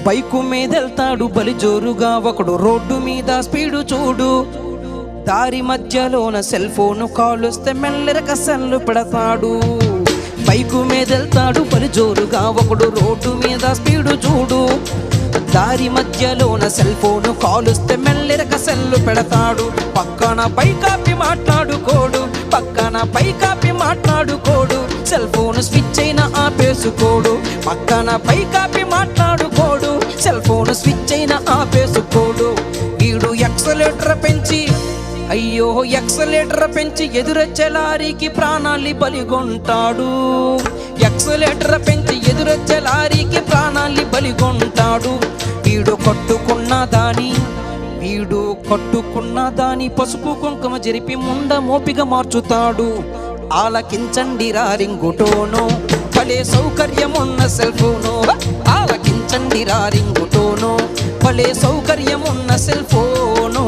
Bike మీదెళ్తాడు బలి జోరుగా ఒకడు, రోడ్డు మీద స్పీడు చూడు. దారి మధ్యలోన సెల్ ఫోను కాలుస్తే మెల్లెరక సెల్లు పెడతాడు. బైకు మీదెళ్తాడు బలి జోరుగా ఒకడు, రోడ్డు మీద స్పీడు చూడు. దారి మధ్యలోన సెల్ ఫోను కాలుస్తే మెల్లెరక సెల్లు పెడతాడు. పక్కన పైకాపి మాట్లాడుకోడు, పక్కన పైకాపి మాట్లాడుకోడు, సెల్ ఫోన్ స్విచ్ అయినా ఆపేసుకోడు. పక్కన పైకాపి మాట్లాడుకోడు, సెల్ ఫోన్ స్విచ్ అయినా ఆపేసుకోడు. వీడు ఎక్సలేటర్ పెంచి అయ్యో ఎక్సలేటర్ పెంచి ఎదురొచ్చే లారీకి ప్రాణాలి బలిగొంటాడు. ఎక్సలేటర్ పెంచి ఎదురొచ్చే లారీకి ప్రాణాలి బలిగొంటాడు. వీడు కట్టుకున్న దాని పసుపు కుంకుమ జరిపి ముండ మోపిగా మార్చుతాడు. ఆలకించండి రింగుటోను, భలే సౌకర్యమున్న సెల్ ఫోను. ఆలకించండి రింగుటోను, భలే సౌకర్యమున్న సెల్ ఫోను.